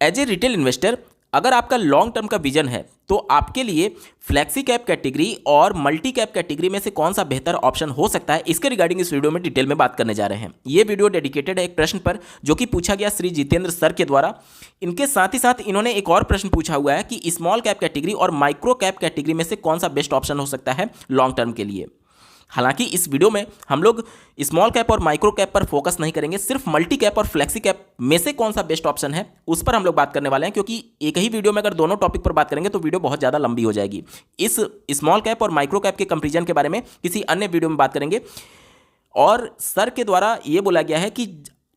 As a retail investor अगर आपका long term का विजन है तो आपके लिए फ्लेक्सी कैप कैटेगरी और मल्टी कैप कैटेगरी में से कौन सा बेहतर ऑप्शन हो सकता है, इसके रिगार्डिंग इस वीडियो में डिटेल में बात करने जा रहे हैं। ये वीडियो डेडिकेटेड है एक प्रश्न पर जो कि पूछा गया श्री जितेंद्र सर के द्वारा। इनके साथ ही साथ इन्होंने एक और प्रश्न पूछा हुआ है कि स्मॉल कैप कैटेगरी और माइक्रो कैप कैटेगरी में से कौन सा बेस्ट ऑप्शन हो सकता है लॉन्ग टर्म के लिए। हालांकि इस वीडियो में हम लोग स्मॉल कैप और माइक्रो कैप पर फोकस नहीं करेंगे, सिर्फ मल्टी कैप और फ्लेक्सी कैप में से कौन सा बेस्ट ऑप्शन है उस पर हम लोग बात करने वाले हैं, क्योंकि एक ही वीडियो में अगर दोनों टॉपिक पर बात करेंगे तो वीडियो बहुत ज़्यादा लंबी हो जाएगी। इस स्मॉल कैप और माइक्रो कैप के कंपेरिजन के बारे में किसी अन्य वीडियो में बात करेंगे। और सर के द्वारा ये बोला गया है कि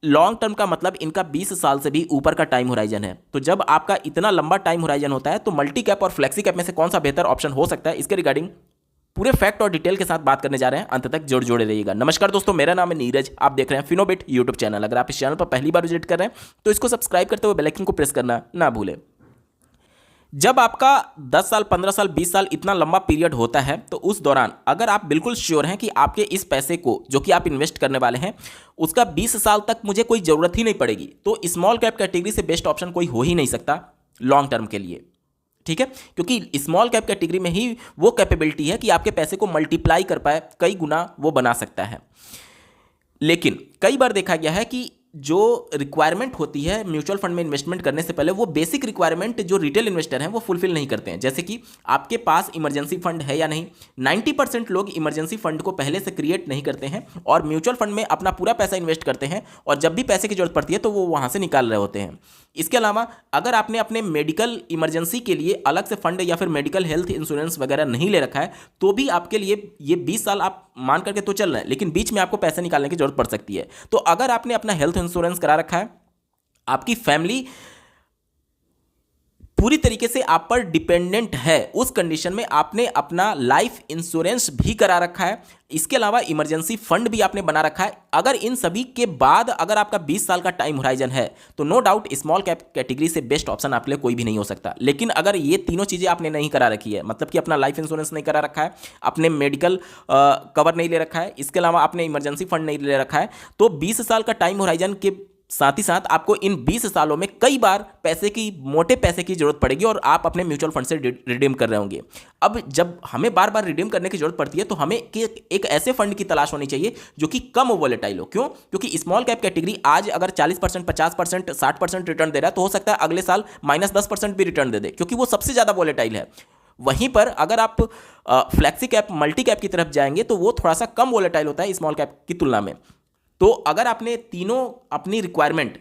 लॉन्ग टर्म का मतलब इनका 20 साल से भी ऊपर का टाइम होराइजन है। तो जब आपका इतना लंबा टाइम होराइजन होता है तो मल्टी कैप और फ्लेक्सी कैप में से कौन सा बेहतर ऑप्शन हो सकता है, इसके रिगार्डिंग पूरे फैक्ट और डिटेल के साथ बात करने जा रहे हैं। अंत तक जोड़े रहिएगा। नमस्कार दोस्तों, मेरा नाम है नीरज, आप देख रहे हैं फिनोबिट यूट्यूब चैनल। अगर आप इस चैनल पर पहली बार विजिट कर रहे हैं तो इसको सब्सक्राइब करते हुए बेल आइकन को प्रेस करना ना भूलें। जब आपका 10 साल 15 साल 20 साल इतना लंबा पीरियड होता है तो उस दौरान अगर आप बिल्कुल श्योर हैं कि आपके इस पैसे को जो कि आप इन्वेस्ट करने वाले हैं उसका 20 साल तक मुझे कोई ज़रूरत ही नहीं पड़ेगी, तो स्मॉल कैप कैटेगरी से बेस्ट ऑप्शन कोई हो ही नहीं सकता लॉन्ग टर्म के लिए। ठीक है, क्योंकि स्मॉल कैप कैटेगरी में ही वो कैपेबिलिटी है कि आपके पैसे को मल्टीप्लाई कर पाए, कई गुना वो बना सकता है। लेकिन कई बार देखा गया है कि जो रिक्वायरमेंट होती है म्यूचुअल फंड में इन्वेस्टमेंट करने से पहले, वो बेसिक रिक्वायरमेंट जो रिटेल इन्वेस्टर हैं वो फुलफिल नहीं करते हैं। जैसे कि आपके पास इमरजेंसी फंड है या नहीं। 90% लोग इमरजेंसी फंड को पहले से क्रिएट नहीं करते हैं और म्यूचुअल फंड में अपना पूरा पैसा इन्वेस्ट करते हैं और जब भी पैसे की जरूरत पड़ती है तो वो वहाँ से निकाल रहे होते हैं। इसके अलावा अगर आपने अपने मेडिकल इमरजेंसी के लिए अलग से फंड या फिर मेडिकल हेल्थ इंश्योरेंस वगैरह नहीं ले रखा है तो भी आपके लिए ये 20 साल आप मान करके तो चल रहे हैं, लेकिन बीच में आपको पैसे निकालने की जरूरत पड़ सकती है। तो अगर आपने अपना हेल्थ इंश्योरेंस करा रखा है, आपकी फैमिली पूरी तरीके से आप पर डिपेंडेंट है, उस कंडीशन में आपने अपना लाइफ इंश्योरेंस भी करा रखा है, इसके अलावा इमरजेंसी फंड भी आपने बना रखा है। अगर इन सभी के बाद अगर आपका 20 साल का टाइम होराइजन है तो no doubt small cap category से बेस्ट ऑप्शन आपके लिए कोई भी नहीं हो सकता। लेकिन अगर ये तीनों चीज़ें आपने नहीं करा रखी है, मतलब कि अपना लाइफ इंश्योरेंस नहीं करा रखा है, अपने मेडिकल कवर नहीं ले रखा है, इसके अलावा आपने इमरजेंसी फंड नहीं ले रखा है, तो 20 साल का टाइम होराइजन के साथ ही साथ आपको इन 20 सालों में कई बार पैसे की, मोटे पैसे की जरूरत पड़ेगी और आप अपने म्यूचुअल फंड से रिडीम कर रहे होंगे। अब जब हमें बार बार रिडीम करने की जरूरत पड़ती है तो हमें एक ऐसे फंड की तलाश होनी चाहिए जो कि कम वोलेटाइल हो। क्यों? क्योंकि स्मॉल कैप कैटेगरी आज अगर 40%, 50%, 60% रिटर्न दे रहा है तो हो सकता है अगले साल -10% भी रिटर्न दे दे, क्योंकि वो सबसे ज़्यादा वोलेटाइल है। वहीं पर अगर आप फ्लेक्सी कैप, मल्टी कैप की तरफ जाएंगे तो वो थोड़ा सा कम वोलेटाइल होता है स्मॉल कैप की तुलना में। तो अगर आपने तीनों अपनी रिक्वायरमेंट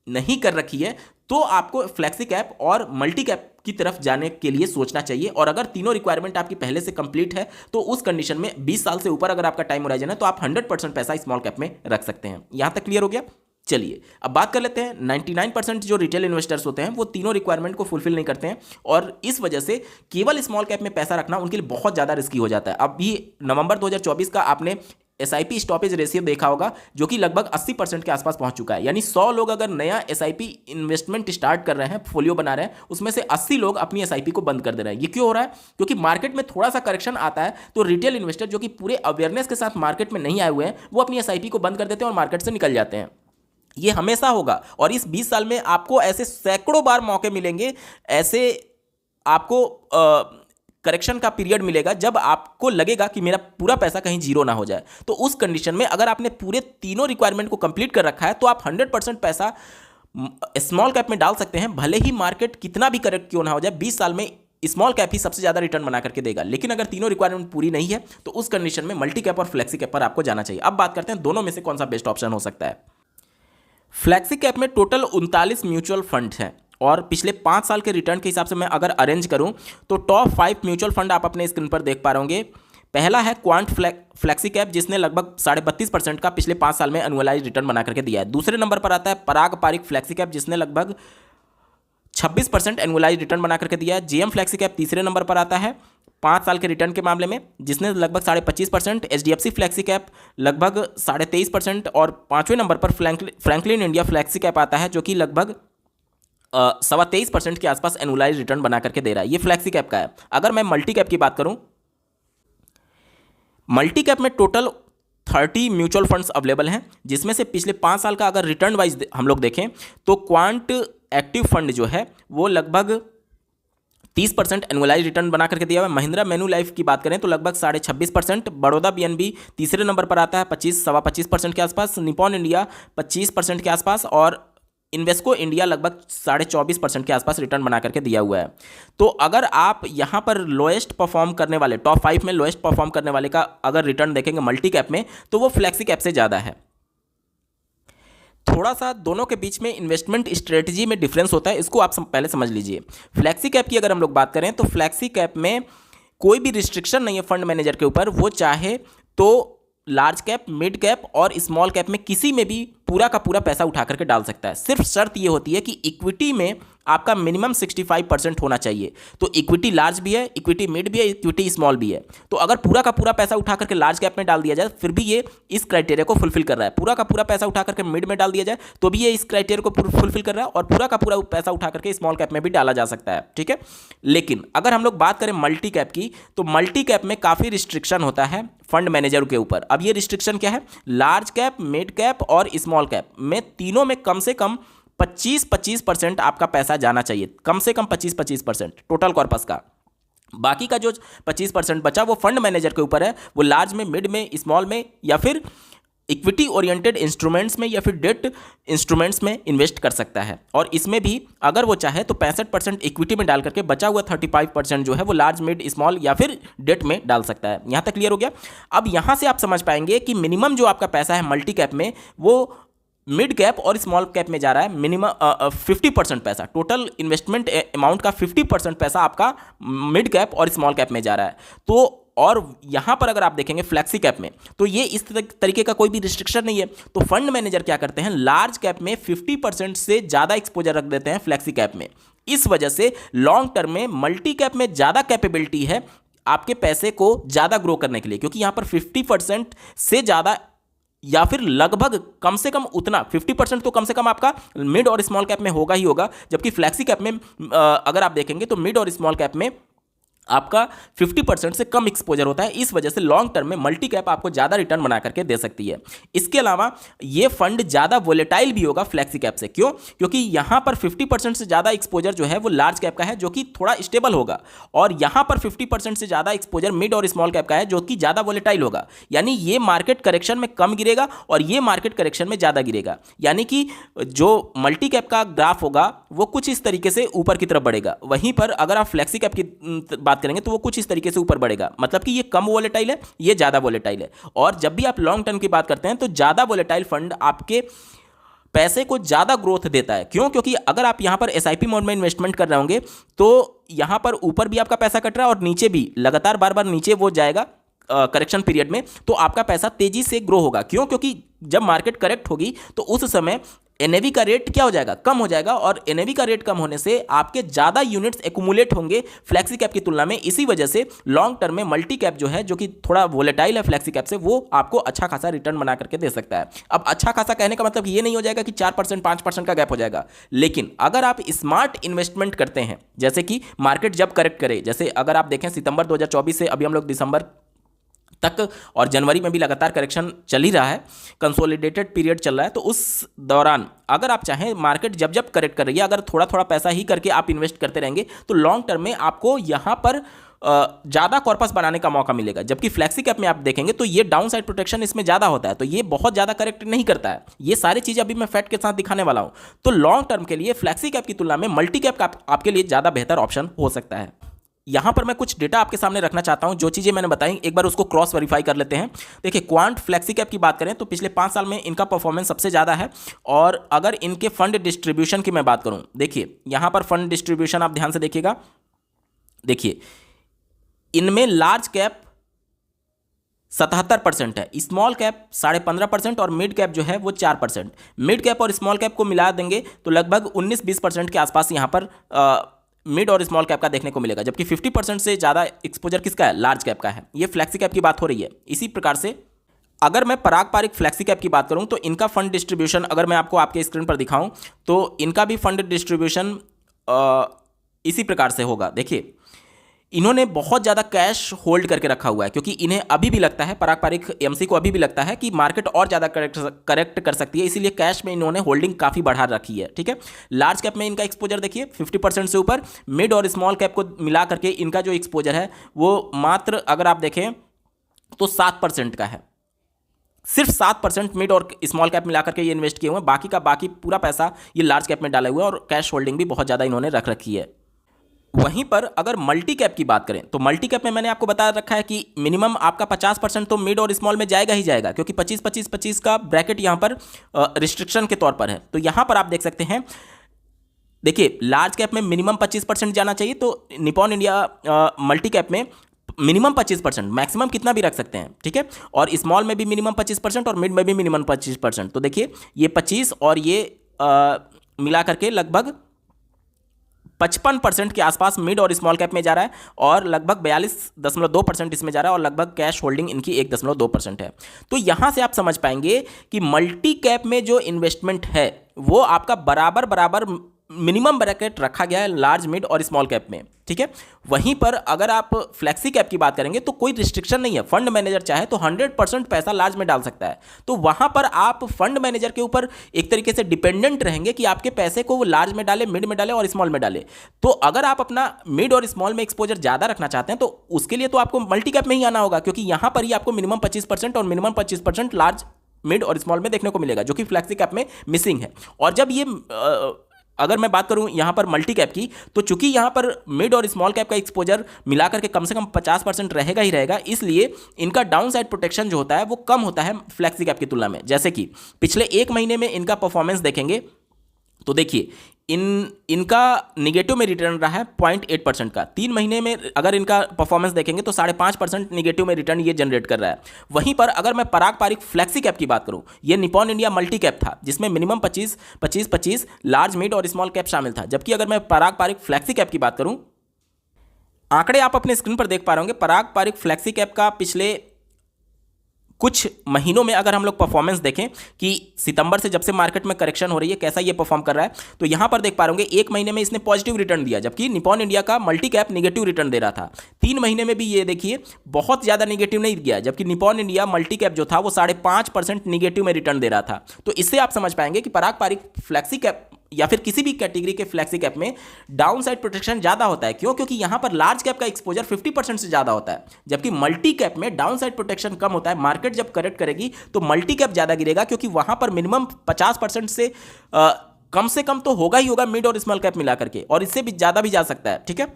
नहीं कर रखी है तो आपको फ्लेक्सी कैप और मल्टी कैप की तरफ जाने के लिए सोचना चाहिए। और अगर तीनों रिक्वायरमेंट आपकी पहले से कंप्लीट है तो उस कंडीशन में 20 साल से ऊपर अगर आपका टाइम होराइजन है तो आप 100% पैसा स्मॉल कैप में रख सकते हैं। यहां तक क्लियर हो गया? चलिए अब बात कर लेते हैं। 99% जो रिटेल इन्वेस्टर्स होते हैं वो तीनों रिक्वायरमेंट को फुलफिल नहीं करते हैं और इस वजह से केवल स्मॉल कैप में पैसा रखना उनके लिए बहुत ज़्यादा रिस्की हो जाता है। अभी नवंबर 2024 का आपने SIP स्टॉपेज रेशियो देखा होगा जो कि लगभग 80% के आसपास पहुंच चुका है। यानी 100 लोग अगर नया SIP इन्वेस्टमेंट स्टार्ट कर रहे हैं, पोर्टफोलियो बना रहे हैं, उसमें से 80 लोग अपनी SIP को बंद कर दे रहे हैं। ये क्यों हो रहा है? क्योंकि मार्केट में थोड़ा सा करेक्शन आता है तो रिटेल इन्वेस्टर जो कि पूरे अवेयरनेस के साथ मार्केट में नहीं आए हुए हैं वो अपनी SIP को बंद कर देते हैं और मार्केट से निकल जाते हैं। ये हमेशा होगा और इस 20 साल में आपको ऐसे सैकड़ों बार मौके मिलेंगे, ऐसे आपको करेक्शन का पीरियड मिलेगा जब आपको लगेगा कि मेरा पूरा पैसा कहीं जीरो ना हो जाए। तो उस कंडीशन में अगर आपने पूरे तीनों रिक्वायरमेंट को कंप्लीट कर रखा है तो आप 100% पैसा स्मॉल कैप में डाल सकते हैं, भले ही मार्केट कितना भी करेक्ट क्यों ना हो जाए। 20 साल में स्मॉल कैप ही सबसे ज़्यादा रिटर्न बना करके देगा। लेकिन अगर तीनों रिक्वायरमेंट पूरी नहीं है तो उस कंडीशन में मल्टी कैप और फ्लेक्सी कैप पर आपको जाना चाहिए। अब बात करते हैं दोनों में से कौन सा बेस्ट ऑप्शन हो सकता है। फ्लेक्सी कैप में टोटल 39 म्यूचुअल फंड हैं और पिछले 5 साल के रिटर्न के हिसाब से मैं अगर अरेंज करूं तो टॉप 5 म्यूचुअल फंड आप अपने स्क्रीन पर देख पा रहे होंगे। पहला है क्वांट फ्लेक्सी कैप जिसने लगभग 32.5% का पिछले 5 साल में एनुअलाइज रिटर्न बना करके दिया है। दूसरे नंबर पर आता है पराग पारिक फ्लेक्सी कैप जिसने लगभग 26% एनुअलाइज रिटर्न बना करके दिया है। GM फ्लेक्सी कैप तीसरे नंबर पर आता है 5 साल के रिटर्न के मामले में जिसने लगभग 25.5%। HDFC फ्लेक्सी कैप लगभग 23.5% और 5वें नंबर पर फ्रैंकलिन इंडिया फ्लेक्सी कैप आता है जो कि लगभग 23.25% के आसपास एनुअलाइज रिटर्न बना करके दे रहा है। ये फ्लेक्सी कैप का है। अगर मैं मल्टी कैप की बात करूं, मल्टी कैप में टोटल 30 म्यूचुअल फंड्स अवेलेबल हैं जिसमें से पिछले 5 साल का अगर रिटर्न वाइज हम लोग देखें तो क्वांट एक्टिव फंड जो है वो लगभग 30% एनुअलाइज रिटर्न बना करके दिया हुआ है। महिंद्रा मैन्युलाइफ की बात करें तो लगभग 26.5%, बड़ौदा बीएनबी तीसरे नंबर पर आता है 25-25% के आसपास, निपॉन इंडिया 25% के आसपास और इन्वेस्को इंडिया लगभग 24.5% के आसपास रिटर्न बना करके दिया हुआ है। तो अगर आप यहाँ पर लोएस्ट परफॉर्म करने वाले टॉप 5 में लोएस्ट परफॉर्म करने वाले का अगर रिटर्न देखेंगे मल्टी कैप में तो वो फ्लेक्सी कैप से ज़्यादा है। थोड़ा सा दोनों के बीच में इन्वेस्टमेंट स्ट्रेटजी में डिफरेंस होता है, इसको आप पहले समझ लीजिए। फ्लैक्सी कैप की अगर हम लोग बात करें तो फ्लैक्सी कैप में कोई भी रिस्ट्रिक्शन नहीं है फंड मैनेजर के ऊपर, वो चाहे तो लार्ज कैप, मिड कैप और स्मॉल कैप में किसी में भी पूरा का पूरा पैसा उठा करके डाल सकता है। सिर्फ शर्त ये होती है कि इक्विटी में आपका मिनिमम 65% होना चाहिए। तो इक्विटी लार्ज भी है, इक्विटी मिड भी है, इक्विटी स्मॉल भी है। तो अगर पूरा का पूरा पैसा उठा करके लार्ज कैप में डाल दिया जाए फिर भी ये इस क्राइटेरिया को फुलफिल कर रहा है, पूरा का पूरा पैसा उठा करके मिड में डाल दिया जाए तो भी ये इस क्राइटेरिया को फुलफिल कर रहा है, और पूरा का पूरा पैसा उठा करके स्मॉल कैप में भी डाला जा सकता है, ठीक है। लेकिन अगर हम लोग बात करें मल्टी कैप की तो मल्टी कैप में काफ़ी रिस्ट्रिक्शन होता है फंड मैनेजर के ऊपर। अब ये रिस्ट्रिक्शन क्या है, लार्ज कैप, मिड कैप और स्मॉल कैप में तीनों में कम से कम 25-25% आपका पैसा जाना चाहिए, कम से कम 25-25% टोटल कॉर्पस का। बाकी का जो 25% बचा वो फंड मैनेजर के ऊपर है, वो लार्ज में, मिड में, स्मॉल में या फिर इक्विटी ओरिएंटेड इंस्ट्रूमेंट्स में या फिर डेट इंस्ट्रूमेंट्स में इन्वेस्ट कर सकता है। और इसमें भी अगर वो चाहे तो 65% इक्विटी में डाल करके बचा हुआ 35% जो है वो लार्ज, मिड, स्मॉल या फिर डेट में डाल सकता है। यहाँ तक क्लियर हो गया। अब यहाँ से आप समझ पाएंगे कि मिनिमम जो आपका पैसा है मल्टी कैप में वो मिड कैप और स्मॉल कैप में जा रहा है। मिनिमम 50% पैसा, टोटल इन्वेस्टमेंट अमाउंट का 50% पैसा आपका मिड कैप और स्मॉल कैप में जा रहा है। तो और यहां पर अगर आप देखेंगे फ्लैक्सी कैप में तो ये इस तरीके का कोई भी रिस्ट्रिक्शन नहीं है। तो फंड मैनेजर क्या करते हैं, लार्ज कैप में 50% से ज़्यादा एक्सपोजर रख देते हैं फ्लैक्सी कैप में। इस वजह से लॉन्ग टर्म में मल्टी कैप में ज़्यादा कैपेबिलिटी है आपके पैसे को ज़्यादा ग्रो करने के लिए, क्योंकि यहां पर 50% से ज़्यादा या फिर लगभग कम से कम उतना 50% तो कम से कम आपका मिड और स्मॉल कैप में होगा ही होगा। जबकि फ्लैक्सी कैप में अगर आप देखेंगे तो मिड और स्मॉल कैप में आपका 50% से कम एक्सपोजर होता है। इस वजह से लॉन्ग टर्म में मल्टी कैप आपको ज़्यादा रिटर्न बना करके दे सकती है। इसके अलावा ये फंड ज़्यादा वोलेटाइल भी होगा फ्लैक्सी कैप से। क्यों? क्योंकि यहाँ पर 50% से ज़्यादा एक्सपोजर जो है वो लार्ज कैप का है जो कि थोड़ा स्टेबल होगा, और यहाँ पर 50% से ज़्यादा एक्सपोजर मिड और स्मॉल कैप का है जो कि ज़्यादा वोलेटाइल होगा। यानी ये मार्केट करेक्शन में कम गिरेगा और ये मार्केट करेक्शन में ज़्यादा गिरेगा। यानी कि जो मल्टी कैप का ग्राफ होगा वो कुछ इस तरीके से ऊपर की तरफ बढ़ेगा, वहीं पर अगर आप फ्लैक्सी कैप की बात करेंगे तो वो कुछ इस तरीके से ऊपर बढ़ेगा। मतलब कि ये कम वोलेटाइल है, ये ज़्यादा वोलेटाइल है। और जब भी आप लॉन्ग टर्म की बात करते हैं तो ज़्यादा वोलेटाइल फंड आपके पैसे को ज़्यादा ग्रोथ देता है। क्यों? क्योंकि अगर आप यहाँ पर एसआईपी मोड में इन्वेस्टमेंट कर रहे होंगे तो यहाँ पर ऊपर भी आपका पैसा कट रहा है और नीचे भी लगातार बार बार नीचे वो जाएगा करेक्शन पीरियड में, तो आपका पैसा तेजी से ग्रो होगा। क्यों? क्योंकि जब मार्केट करेक्ट होगी तो उस समय एनएवी का रेट क्या हो जाएगा, कम हो जाएगा, और एनएवी का रेट कम होने से आपके ज़्यादा यूनिट्स एक्यूमुलेट होंगे फ्लैक्सी कैप की तुलना में। इसी वजह से लॉन्ग टर्म में मल्टी कैप जो है, जो कि थोड़ा वोलेटाइल है फ्लैक्सी कैप से, वो आपको अच्छा खासा रिटर्न बना करके दे सकता है। अब अच्छा खासा कहने का मतलब ये नहीं हो जाएगा कि 4% 5% का गैप हो जाएगा, लेकिन अगर आप स्मार्ट इन्वेस्टमेंट करते हैं, जैसे कि मार्केट जब करेक्ट करे, जैसे अगर आप देखें सितंबर 2024 से अभी हम लोग दिसंबर तक और जनवरी में भी लगातार करेक्शन चल ही रहा है, कंसोलिडेटेड पीरियड चल रहा है, तो उस दौरान अगर आप चाहें मार्केट जब जब करेक्ट कर रही है, अगर थोड़ा थोड़ा पैसा ही करके आप इन्वेस्ट करते रहेंगे तो लॉन्ग टर्म में आपको यहाँ पर ज़्यादा कॉर्पस बनाने का मौका मिलेगा। जबकि फ्लैक्सी कैप में आप देखेंगे तो ये डाउन साइड प्रोटेक्शन इसमें ज़्यादा होता है, तो ये बहुत ज़्यादा करेक्ट नहीं करता है। ये सारी चीज़ें अभी मैं फैक्ट के साथ दिखाने वाला हूँ। तो लॉन्ग टर्म के लिए फ्लैक्सी कैप की तुलना में मल्टी कैप का आपके लिए ज़्यादा बेहतर ऑप्शन हो सकता है। यहाँ पर मैं कुछ डेटा आपके सामने रखना चाहता हूँ, जो चीज़ें मैंने बताई एक बार उसको क्रॉस वेरीफाई कर लेते हैं। देखिए, क्वांट फ्लैक्सी कैप की बात करें तो पिछले 5 साल में इनका परफॉर्मेंस सबसे ज़्यादा है। और अगर इनके फंड डिस्ट्रीब्यूशन की मैं बात करूँ, देखिए यहाँ पर फंड डिस्ट्रीब्यूशन आप ध्यान से देखिएगा। देखिए, इनमें लार्ज कैप 77% है, स्मॉल कैप 15.5% और मिड कैप जो है वो 4%। मिड कैप और स्मॉल कैप को मिला देंगे तो लगभग 19-20% के आसपास यहाँ पर मिड और स्मॉल कैप का देखने को मिलेगा। जबकि 50% से ज़्यादा एक्सपोजर किसका है, लार्ज कैप का है। ये फ्लैक्सी कैप की बात हो रही है। इसी प्रकार से अगर मैं पारंपरिक फ्लैक्सी कैप की बात करूं तो इनका फंड डिस्ट्रीब्यूशन अगर मैं आपको आपके स्क्रीन पर दिखाऊं तो इनका भी फंड डिस्ट्रीब्यूशन इसी प्रकार से होगा। देखिए, इन्होंने बहुत ज़्यादा कैश होल्ड करके रखा हुआ है, क्योंकि इन्हें अभी भी लगता है, पराग पारिक एमसी को अभी भी लगता है कि मार्केट और ज़्यादा करेक्ट कर सकती है, इसीलिए कैश में इन्होंने होल्डिंग काफ़ी बढ़ा रखी है। ठीक है, लार्ज कैप में इनका एक्सपोजर देखिए 50% से ऊपर, मिड और स्मॉल कैप को मिला करके इनका जो एक्सपोजर है वो मात्र अगर आप देखें तो 7% का है। सिर्फ 7% मिड और स्मॉल कैप मिलाकर के ये इन्वेस्ट किए हुए हैं, बाकी का बाकी पूरा पैसा ये लार्ज कैप में डाले हुए हैं और कैश होल्डिंग भी बहुत ज़्यादा इन्होंने रख रखी है। वहीं पर अगर मल्टी कैप की बात करें तो मल्टी कैप में मैंने आपको बता रखा है कि मिनिमम आपका 50% तो मिड और स्मॉल में जाएगा ही जाएगा, क्योंकि 25-25-25 का ब्रैकेट यहाँ पर रिस्ट्रिक्शन के तौर पर है। तो यहाँ पर आप देख सकते हैं, देखिए लार्ज कैप में मिनिमम 25% जाना चाहिए, तो निपॉन इंडिया मल्टी कैप में मिनिमम 25%, मैक्सिमम कितना भी रख सकते हैं। ठीक है, और स्मॉल में भी मिनिमम 25% और मिड में भी मिनिमम 25%। तो देखिए ये 25 और ये मिला करके लगभग 55% के आसपास मिड और स्मॉल कैप में जा रहा है और लगभग 42.2% इसमें जा रहा है और लगभग कैश होल्डिंग इनकी 1.2% है। तो यहां से आप समझ पाएंगे कि मल्टी कैप में जो इन्वेस्टमेंट है वो आपका बराबर बराबर मिनिमम ब्रैकेट रखा गया है लार्ज, मिड और स्मॉल कैप में। ठीक है, वहीं पर अगर आप फ्लेक्सी कैप की बात करेंगे तो कोई रिस्ट्रिक्शन नहीं है, फंड मैनेजर चाहे तो 100% पैसा लार्ज में डाल सकता है। तो वहां पर आप फंड मैनेजर के ऊपर एक तरीके से डिपेंडेंट रहेंगे कि आपके पैसे को वो लार्ज में डाले, मिड में डाले और स्मॉल में डाले। तो अगर आप अपना मिड और स्मॉल में एक्सपोजर ज़्यादा रखना चाहते हैं तो उसके लिए तो आपको मल्टी कैप में ही आना होगा, क्योंकि यहां पर ही आपको मिनिमम 25% और मिनिमम 25% लार्ज, मिड और स्मॉल में देखने को मिलेगा, जो कि फ्लेक्सी कैप में मिसिंग है। और जब ये अगर मैं बात करूं यहां पर मल्टी कैप की, तो चूंकि यहां पर मिड और स्मॉल कैप का एक्सपोजर मिलाकर के कम से कम 50% रहेगा ही रहेगा, इसलिए इनका डाउन साइड प्रोटेक्शन जो होता है वो कम होता है फ्लेक्सी कैप की तुलना में। जैसे कि पिछले एक महीने में इनका परफॉर्मेंस देखेंगे तो देखिए इनका निगेटिव में रिटर्न रहा है 0.8% का। 3 महीने में अगर इनका परफॉर्मेंस देखेंगे तो 5.5% निगेटिव में रिटर्न ये जनरेट कर रहा है। वहीं पर अगर मैं पराग पारिक फ्लेक्सी कैप की बात करूं, ये निपॉन इंडिया मल्टी कैप था जिसमें मिनिमम 25-25-25 लार्ज, मिड और स्मॉल कैप शामिल था, जबकि अगर मैं पराग पारिक फ्लेक्सी कैप की बात करूं, आंकड़े आप अपने स्क्रीन पर देख पा रहे होंगे, पराग पारिक फ्लेक्सी कैप का पिछले कुछ महीनों में अगर हम लोग परफॉर्मेंस देखें कि सितंबर से जब से मार्केट में करेक्शन हो रही है कैसा ये परफॉर्म कर रहा है, तो यहां पर देख पा रहे होंगे एक महीने में इसने पॉजिटिव रिटर्न दिया, जबकि निपॉन इंडिया का मल्टी कैप निगेटिव रिटर्न दे रहा था। 3 महीने में भी ये देखिए बहुत ज्यादा निगेटिव नहीं गया, जबकि निपॉन इंडिया मल्टी कैप जो था वो 5.5% निगेटिव में रिटर्न दे रहा था। तो इससे आप समझ पाएंगे कि पराग पारिक फ्लेक्सी कैप या फिर किसी भी कैटेगरी के फ्लेक्सी कैप में डाउन साइड प्रोटेक्शन ज्यादा होता है। क्यों? क्योंकि यहां पर लार्ज कैप का एक्सपोजर 50% से ज्यादा होता है, जबकि मल्टी कैप में डाउन साइड प्रोटेक्शन कम होता है। मार्केट जब करेक्ट करेगी तो मल्टी कैप ज्यादा गिरेगा, क्योंकि वहां पर मिनिमम 50% से कम से कम तो होगा ही होगा मिड और स्मॉल कैप मिला करके, और इससे भी ज्यादा भी जा सकता है। ठीक है,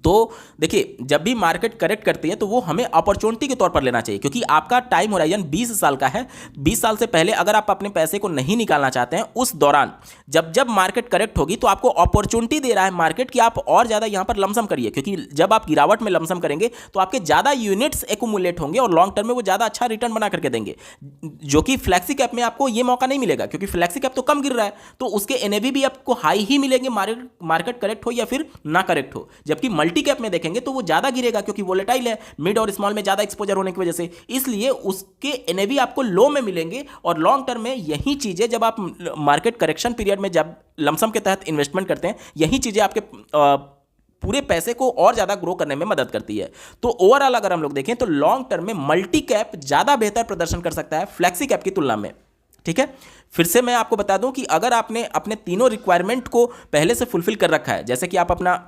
तो देखिए जब भी मार्केट करेक्ट करती है तो वो हमें अपॉर्चुनिटी के तौर पर लेना चाहिए, क्योंकि आपका टाइम होराइजन 20 साल का है। 20 साल से पहले अगर आप अपने पैसे को नहीं निकालना चाहते हैं, उस दौरान जब मार्केट करेक्ट होगी तो आपको अपॉर्चुनिटी दे रहा है मार्केट कि आप और ज़्यादा यहाँ पर लमसम करिए, क्योंकि जब आप गिरावट में लमसम करेंगे तो आपके ज़्यादा यूनिट्स एक्यूमुलेट होंगे और लॉन्ग टर्म में वो ज़्यादा अच्छा रिटर्न बना करके देंगे, जो कि फ्लेक्सी कैप में आपको ये मौका नहीं मिलेगा, क्योंकि फ्लेक्सी कैप तो कम गिर रहा है तो उसके एनएवी भी आपको हाई ही मिलेंगे, मार्केट करेक्ट हो या फिर ना करेक्ट हो। जबकि मल्टी कैप में देखेंगे तो वो ज्यादा गिरेगा, क्योंकि वोलेटाइल है, मिड और स्मॉल में ज्यादा एक्सपोजर होने की वजह से, इसलिए उसके एनएवी आपको लो में मिलेंगे। और लॉन्ग टर्म में यही चीजें जब आप मार्केट करेक्शन पीरियड में जब लमसम के तहत इन्वेस्टमेंट करते हैं, यही चीजें आपके पूरे पैसे को और ज्यादा ग्रो करने में मदद करती है। तो ओवरऑल अगर हम लोग देखें तो लॉन्ग टर्म में मल्टी कैप ज्यादा बेहतर प्रदर्शन कर सकता है फ्लेक्सी कैप की तुलना में। ठीक है, फिर से मैं आपको बता दूं कि अगर आपने अपने तीनों रिक्वायरमेंट को पहले से फुलफिल कर रखा है, जैसे कि आप अपना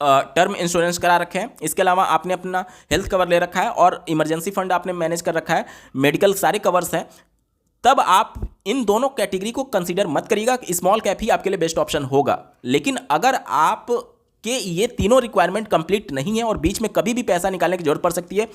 टर्म इंश्योरेंस करा रखे हैं, इसके अलावा आपने अपना हेल्थ कवर ले रखा है और इमरजेंसी फंड आपने मैनेज कर रखा है, मेडिकल सारे कवर्स हैं, तब आप इन दोनों कैटेगरी को कंसीडर मत करिएगा, स्मॉल कैप ही आपके लिए बेस्ट ऑप्शन होगा। लेकिन अगर आप कि ये तीनों रिक्वायरमेंट कंप्लीट नहीं है और बीच में कभी भी पैसा निकालने की जरूरत पड़ सकती है,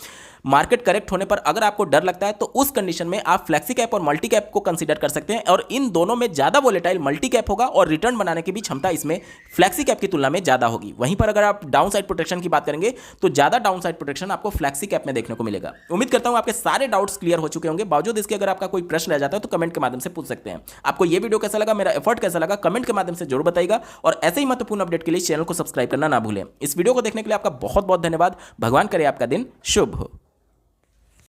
मार्केट करेक्ट होने पर अगर आपको डर लगता है, तो उस कंडीशन में आप फ्लेक्सी कैप और मल्टी कैप को कंसीडर कर सकते हैं। और इन दोनों में ज्यादा वोलेटाइल मल्टी कैप होगा और रिटर्न बनाने की भी क्षमता इसमें फ्लेक्सी कैप की तुलना में ज्यादा होगी। वहीं पर अगर आप डाउन साइड प्रोटेक्शन की बात करेंगे तो ज्यादा डाउन साइड प्रोटेक्शन आपको फ्लेक्सी कैप में देखने को मिलेगा। उम्मीद करता हूं आपके सारे डाउट्स क्लियर हो चुके होंगे। बावजूद इसके अगर आपका कोई प्रश्न रह जाता है तो कमेंट के माध्यम से पूछ सकते हैं। आपको यह वीडियो कैसा लगा, मेरा एफर्ट कैसा लगा, कमेंट के माध्यम से जरूर बताइएगा। और ऐसे ही महत्वपूर्ण अपडेट के लिए चैनल को सब्सक्राइब करना ना भूलें। इस वीडियो को देखने के लिए आपका बहुत बहुत धन्यवाद। भगवान करे आपका दिन शुभ हो।